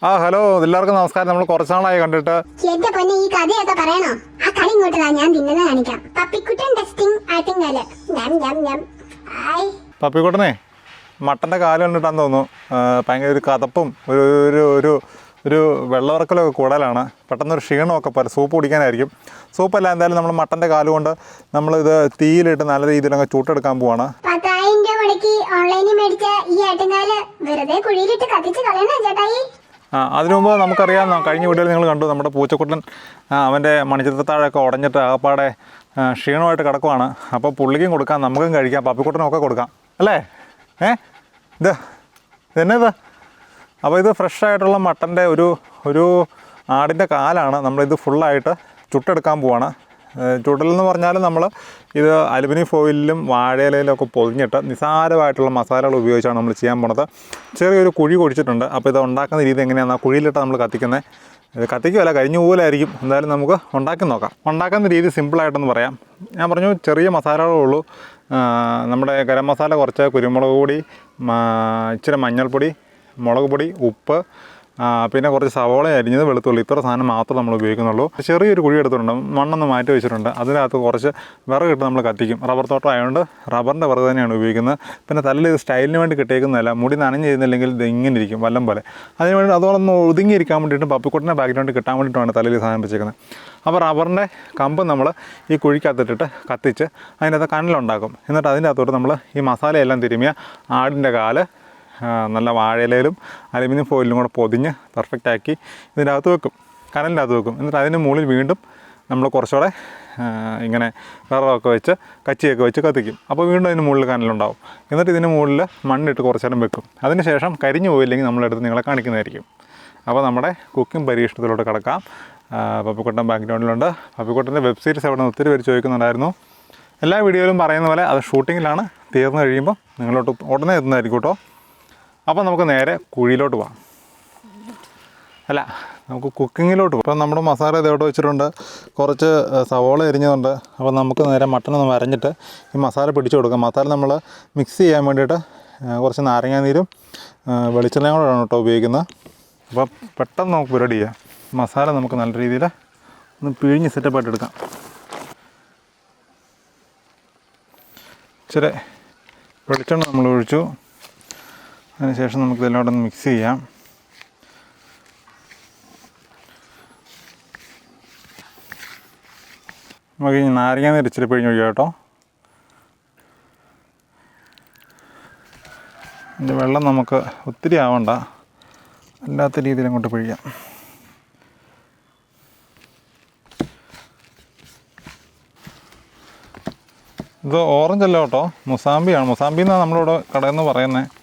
Hello എല്ലാവർക്കും നമസ്കാരം. നമ്മൾ കുറച്ച് നാളായി കണ്ടിട്ട്. എന്റെ പൊന്നെ, ഈ കഥയൊക്കെ പറയണോ? ആ കളി ഇങ്ങോട്ട് ഞാൻ തിന്നത് കാണിക്കാം. പപ്പിക്കുട്ടൻ ടെസ്റ്റിംഗ് ആറ്റിങ്ങല്. പപ്പിക്കുട്ടനെ മട്ടൻ്റെ കാല് കണ്ടിട്ടാന്ന് തോന്നുന്നു. ഭയങ്കര ഒരു കതപ്പും ഒരു വെള്ളവറക്കലൊക്കെ കൂടുതലാണ്. പെട്ടെന്നൊരു ക്ഷീണമൊക്കെ പോലെ സൂപ്പ് കുടിക്കാനായിരിക്കും. സൂപ്പല്ല, എന്തായാലും നമ്മൾ മട്ടൻ്റെ കാലുകൊണ്ട് നമ്മളിത് തീയിലിട്ട് നല്ല രീതിയിലങ്ങ് ചൂട്ടെടുക്കാൻ പോവാണ്. 10,000 രൂപ മുടക്കി ഓൺലൈനിൽ മേടിച്ച ഈ ആറ്റുകാല് വെറുതെ കുഴിയിലിട്ട് കത്തിച്ച് കളയണോ ചേട്ടായി? അതിനു മുമ്പ് നമുക്കറിയാം, കഴിഞ്ഞ വീഡിയോയിൽ നിങ്ങൾ കണ്ടു, നമ്മുടെ പൂച്ചക്കുട്ടൻ അവൻ്റെ മണിച്ചിത്രത്താഴൊക്കെ ഉടഞ്ഞിട്ട് ആകപ്പാടെ ക്ഷീണമായിട്ട് കിടക്കുവാണ്. അപ്പോൾ പുള്ളിക്കും കൊടുക്കാം, നമുക്കും കഴിക്കാം, പപ്പിക്കുട്ടനൊക്കെ കൊടുക്കാം അല്ലേ? ഇത് തന്നെ ഇത്. അപ്പോൾ ഇത് ഫ്രഷായിട്ടുള്ള മട്ടൻ്റെ ഒരു ആടിൻ്റെ കാലാണ്. നമ്മളിത് ഫുള്ളായിട്ട് ചുട്ടെടുക്കാൻ പോവാണ്. ചുടലെന്ന് പറഞ്ഞാൽ നമ്മൾ ഇത് അലുമിനിയം ഫോയിലും വാഴയിലയിലൊക്കെ പൊതിഞ്ഞിട്ട് നിസാരമായിട്ടുള്ള മസാലകൾ ഉപയോഗിച്ചാണ് നമ്മൾ ചെയ്യാൻ പോണത്. ചെറിയൊരു കുഴി കുഴിച്ചിട്ടുണ്ട്. അപ്പോൾ ഇത് ഉണ്ടാക്കുന്ന രീതി എങ്ങനെയാണ്? ആ കുഴിയിലിട്ട് നമ്മൾ കത്തിക്കുന്നത്. ഇത് കത്തിക്കുകയല്ല, കരിഞ്ഞു പോലായിരിക്കും. എന്തായാലും നമുക്ക് ഉണ്ടാക്കി നോക്കാം. ഉണ്ടാക്കുന്ന രീതി സിമ്പിളായിട്ടൊന്ന് പറയാം. ഞാൻ പറഞ്ഞു, ചെറിയ മസാലകളേ ഉള്ളൂ. നമ്മുടെ ഗരം മസാല കുറച്ച്, കുരുമുളക് പൊടി, ഇച്ചിരി മഞ്ഞൾപ്പൊടി, മുളക് പൊടി, ഉപ്പ്, പിന്നെ കുറച്ച് സവോള അരിഞ്ഞത്, വെളുത്തുള്ളി, ഇത്ര സാധനം മാത്രമേ നമ്മൾ ഉപയോഗിക്കുന്നുള്ളൂ. ചെറിയൊരു കുഴി എടുത്തിട്ടുണ്ട്, മണ്ണൊന്ന് മാറ്റി വെച്ചിട്ടുണ്ട്. അതിനകത്ത് കുറച്ച് വിറകിട്ട് നമ്മൾ കത്തിക്കും. റബ്ബർ തോട്ടം ആയതുകൊണ്ട് റബ്ബറിൻ്റെ വിറക് തന്നെയാണ് ഉപയോഗിക്കുന്നത്. പിന്നെ തലയിൽ ഇത് സ്റ്റൈലിന് വേണ്ടി കിട്ടിയേക്കുന്നതല്ല, മുടി നനഞ്ഞ് ചെയ്യുന്നില്ലെങ്കിൽ ഇത് ഇങ്ങനെ ഇരിക്കും വല്ലം പോലെ. അതിന് വേണ്ടി അതോടൊന്ന് ഒതുങ്ങിയിരിക്കാൻ വേണ്ടിയിട്ട് പപ്പിക്കുട്ടൻ്റെ ബാക്ക്ഗ്രൗണ്ട് കിട്ടാൻ വേണ്ടിയിട്ടാണ് തലയിൽ സാധനം വെച്ചേക്കുന്നത്. അപ്പോൾ റബ്ബറിൻ്റെ കമ്പ് നമ്മൾ ഈ കുഴിക്കകത്തിട്ടിട്ട് കത്തിച്ച് അതിനകത്ത് കനലുണ്ടാക്കും. എന്നിട്ട് അതിൻ്റെ അകത്തോട്ട് നമ്മൾ ഈ മസാലയെല്ലാം തിരുമിയ ആടിൻ്റെ കാല് നല്ല വാഴയിലയിലും അലുമിനിയം ഫോയിലും കൂടെ പൊതിഞ്ഞ് പെർഫെക്റ്റാക്കി ഇതിൻ്റെ അകത്ത് വെക്കും, കനലിൻ്റെ അകത്ത് വെക്കും. എന്നിട്ട് അതിന് മുകളിൽ വീണ്ടും നമ്മൾ കുറച്ചുകൂടെ ഇങ്ങനെ വിറകൊക്കെ വെച്ച് കച്ചിയൊക്കെ വെച്ച് കത്തിക്കും. അപ്പോൾ വീണ്ടും അതിന് മുകളിൽ കനലുണ്ടാവും. എന്നിട്ട് ഇതിന് മുകളിൽ മണ്ണിട്ട് കുറച്ച് നേരം വെക്കും. അതിന് ശേഷം കരിഞ്ഞു പോയില്ലെങ്കിൽ നമ്മളെടുത്ത് നിങ്ങളെ കാണിക്കുന്നതായിരിക്കും. അപ്പോൾ നമ്മുടെ കുക്കിംഗ് പരീക്ഷണത്തിലോട്ട് കിടക്കാം. പപ്പിക്കുട്ടൻ ബാക്ക്ഗ്രൗണ്ടിലുണ്ട്. പപ്പിക്കുട്ടൻ്റെ വെബ് സീരീസ് അവിടെ നിന്ന് ഒത്തിരി പേര് ചോദിക്കുന്നുണ്ടായിരുന്നു. എല്ലാ വീഡിയോയിലും പറയുന്ന പോലെ അത് ഷൂട്ടിങ്ങിലാണ്. തീർന്നു കഴിയുമ്പോൾ നിങ്ങളോട്ട് ഉടനെ എത്തുന്നതായിരിക്കും കേട്ടോ. അപ്പോൾ നമുക്ക് നേരെ കുഴിയിലോട്ട് പോകാം. അല്ല, നമുക്ക് കുക്കിങ്ങിലോട്ട് പോകാം. അപ്പോൾ നമ്മുടെ മസാല ഇതോട്ട് വെച്ചിട്ടുണ്ട്, കുറച്ച് സവോള എരിഞ്ഞതുണ്ട്. അപ്പോൾ നമുക്ക് നേരെ മട്ടനൊന്ന് വരഞ്ഞിട്ട് ഈ മസാല പിടിച്ചു കൊടുക്കാം. മസാല നമ്മൾ മിക്സ് ചെയ്യാൻ വേണ്ടിയിട്ട് കുറച്ച് നാരങ്ങാനീരും വെളിച്ചെണ്ണയും കൂടെയാണ് കേട്ടോ ഉപയോഗിക്കുന്നത്. അപ്പോൾ പെട്ടെന്ന് നമുക്ക് പരിപാടി ചെയ്യാം. മസാല നമുക്ക് നല്ല രീതിയിൽ ഒന്ന് പിഴിഞ്ഞ് സെറ്റപ്പായിട്ട് എടുക്കാം. ഇച്ചിരി വെളിച്ചെണ്ണ നമ്മൾ ഒഴിച്ചു. അതിനുശേഷം നമുക്കിതെല്ലാം കൂടെ ഒന്ന് മിക്സ് ചെയ്യാം. നമുക്ക് ഈ നാരങ്ങാനീര് ഇച്ചിരി പിഴിഞ്ഞൊഴിക്കാം കേട്ടോ. ഇതിൻ്റെ വെള്ളം നമുക്ക് ഒത്തിരി ആവണ്ട, അല്ലാത്ത രീതിയിൽ അങ്ങോട്ട് പിഴിയാം. ഇത് ഓറഞ്ച് അല്ല കേട്ടോ, മുസാമ്പിയാണ്. മുസാമ്പി എന്നാണ് നമ്മളിവിടെ കടയിൽ നിന്ന് പറയുന്നത്.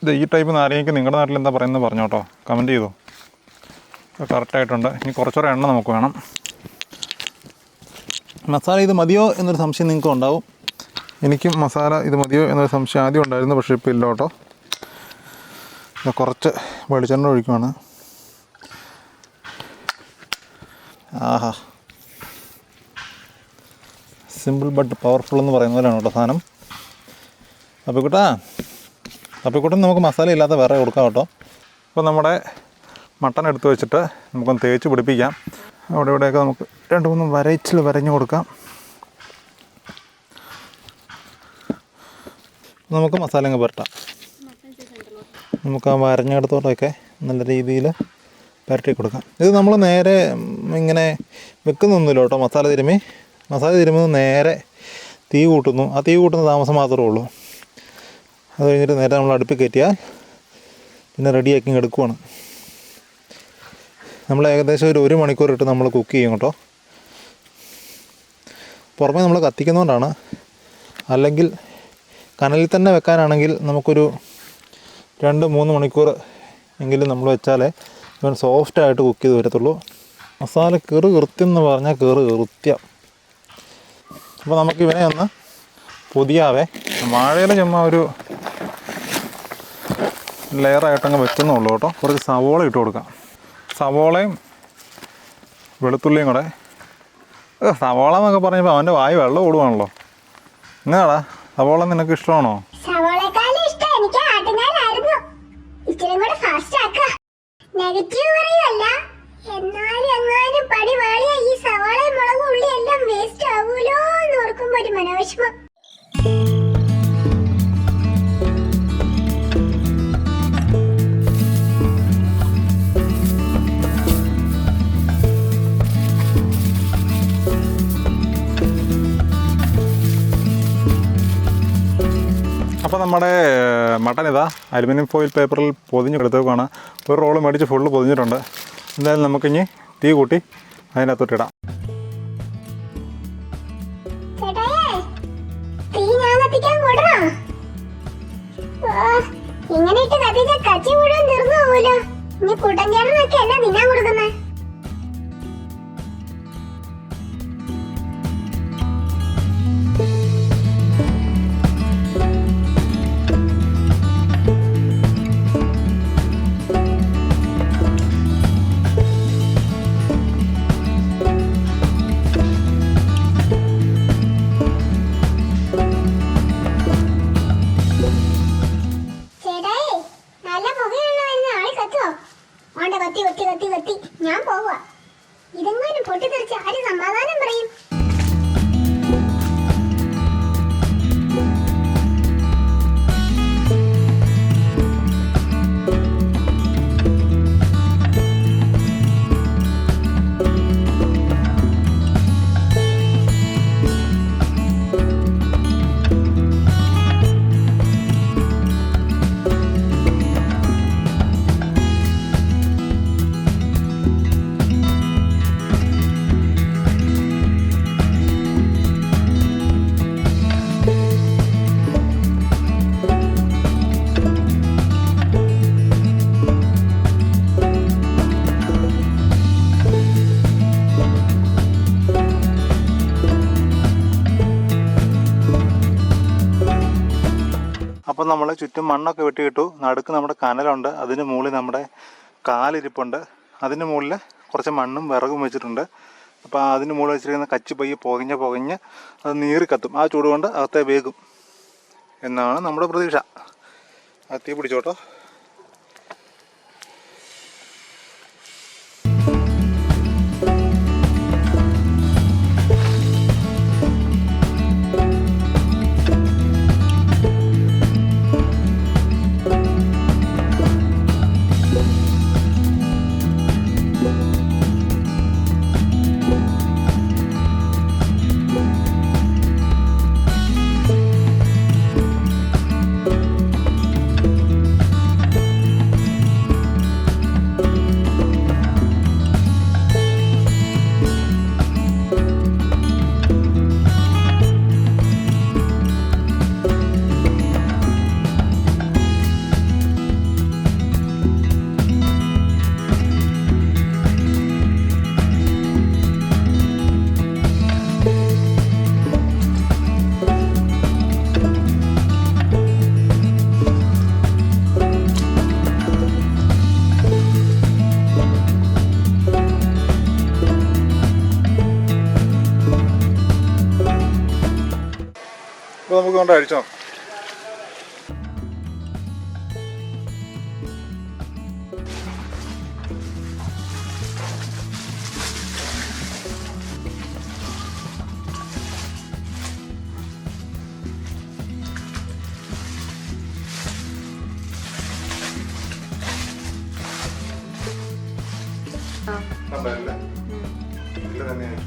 ഇത് ഈ ടൈപ്പ് നാരങ്ങയ്ക്ക് നിങ്ങളുടെ നാട്ടിൽ എന്താ പറയുന്നത് പറഞ്ഞോ കേട്ടോ, കമൻറ്റ് ചെയ്തോ. കറക്റ്റായിട്ടുണ്ട്. ഇനി കുറച്ചുകൂടെ എണ്ണ നമുക്ക് വേണം. മസാല ഇത് മതിയോ എന്നൊരു സംശയം നിങ്ങൾക്ക് ഉണ്ടാവും. എനിക്കും മസാല ഇത് മതിയോ എന്നൊരു സംശയം ആദ്യം ഉണ്ടായിരുന്നു, പക്ഷേ ഇപ്പോൾ ഇല്ല കേട്ടോ. കുറച്ച് വെളിച്ചെണ്ണ ഒഴിക്കുവാണ്. ആഹാ, സിമ്പിൾ ബട്ട് പവർഫുൾ എന്ന് പറയുന്ന പോലെയാണ് കേട്ടോ സാധനം. പപ്പിക്കുട്ടൻ നമുക്ക് മസാല ഇല്ലാത്ത വേറെ കൊടുക്കാം കേട്ടോ. അപ്പോൾ നമ്മുടെ മട്ടൻ എടുത്ത് വെച്ചിട്ട് നമുക്കൊന്ന് തേച്ച് പിടിപ്പിക്കാം. അവിടെ ഇവിടെയൊക്കെ നമുക്ക് 2-3 വരഞ്ഞ് കൊടുക്കാം. നമുക്ക് മസാല അങ്ങ് പുരട്ടാം. നമുക്ക് ആ വരഞ്ഞെടുത്തോട്ടൊക്കെ നല്ല രീതിയിൽ പുരട്ടി കൊടുക്കാം. ഇത് നമ്മൾ നേരെ ഇങ്ങനെ വെക്കുന്നൊന്നുമില്ല കേട്ടോ. മസാല തിരുമുന്നത് നേരെ തീ കൂട്ടുന്നു. ആ തീ കൂട്ടുന്ന താമസം മാത്രമേ ഉള്ളൂ. അത് കഴിഞ്ഞിട്ട് നേരെ നമ്മൾ അടുപ്പിൽ കയറ്റിയാൽ പിന്നെ റെഡിയാക്കി എടുക്കുവാണ്. നമ്മൾ ഏകദേശം ഒരു മണിക്കൂർ ഇട്ട് നമ്മൾ കുക്ക് ചെയ്യും കേട്ടോ. പുറമേ നമ്മൾ കത്തിക്കുന്നതുകൊണ്ടാണ്. അല്ലെങ്കിൽ കനലിൽ തന്നെ വെക്കാനാണെങ്കിൽ നമുക്കൊരു 2-3 മണിക്കൂർ എങ്കിലും നമ്മൾ വെച്ചാലേ ഇവൻ സോഫ്റ്റായിട്ട് കുക്ക് ചെയ്ത് വരത്തുള്ളൂ. മസാല കൃത്യം എന്ന് പറഞ്ഞാൽ കൃത്യം. അപ്പോൾ നമുക്ക് ഇവനെ ഒന്ന് പൊതിയാവേ. വാഴയില ചുമ്മാ ഒരു ലെയറായിട്ടങ്ങ് വെക്കുന്നുള്ളൂ കേട്ടോ. കുറച്ച് സവോള ഇട്ട് കൊടുക്കാം. സവോളയും വെളുത്തുള്ളിയും കൂടെ. സവോള എന്നൊക്കെ പറഞ്ഞപ്പോൾ അവൻ്റെ വായി വെള്ളം ഓടുവാണല്ലോ. എന്നാടാ, സവോള നിനക്ക് ഇഷ്ടമാണോ? നമ്മുടെ മട്ടൻ ഇതാ അലുമിനിയം ഫോയിൽ പേപ്പറിൽ പൊതിഞ്ഞ് എടുത്തേക്കാണ്. ഒരു റോള് മേടിച്ച് ഫുള്ള് പൊതിഞ്ഞിട്ടുണ്ട്. എന്തായാലും നമുക്കിനി തീ കൂട്ടി അതിനകത്തോട്ടിടാം. ഇങ്ങനെ ഇട്ട് കത്തിച്ച കച്ചി മുഴുവൻ തീർന്നു പോവല്ലോ. ഇനി കുട്ടൻചേട്ടനൊക്കെ എന്നാ തിന്നാൻ കൊടുക്കുന്നേ? ഞാൻ പോവാ. ഇതെങ്ങാനും പൊട്ടിത്തെറിച്ച് ആര് സമാധാനം പറയും? അപ്പോൾ നമ്മൾ ചുറ്റും മണ്ണൊക്കെ വെട്ടിയിട്ടു. നടുക്ക് നമ്മുടെ കനലുണ്ട്, അതിന് മുകളിൽ നമ്മുടെ കാലിരിപ്പുണ്ട്, അതിന് മുകളിൽ കുറച്ച് മണ്ണും വിറകും വെച്ചിട്ടുണ്ട്. അപ്പോൾ അതിന് മുകളിൽ വെച്ചിരിക്കുന്ന കച്ചി പയ്യെ പുകഞ്ഞ് അത് നീറി കത്തും. ആ ചൂട് കൊണ്ട് അകത്തെ വേഗം എന്നാണ് നമ്മുടെ പ്രതീക്ഷ. ആ തീ പിടിച്ചോട്ടോ. അപ്പോൾ നമുക്ക് കൊണ്ട് അഴിച്ചോ. കണ്ടല്ലേ ഇല്ല തന്നെയാണ്.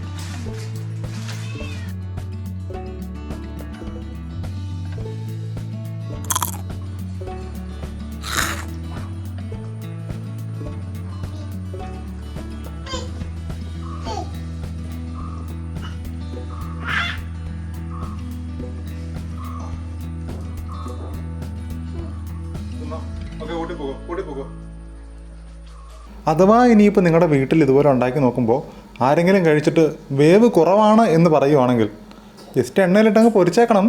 അഥവാ ഇനിയിപ്പോൾ നിങ്ങളുടെ വീട്ടിൽ ഇതുപോലെ ഉണ്ടാക്കി നോക്കുമ്പോൾ ആരെങ്കിലും കഴിച്ചിട്ട് വേവ് കുറവാണ് എന്ന് പറയുവാണെങ്കിൽ ജസ്റ്റ് എണ്ണയിലിട്ടങ്ങ് പൊരിച്ചേക്കണം.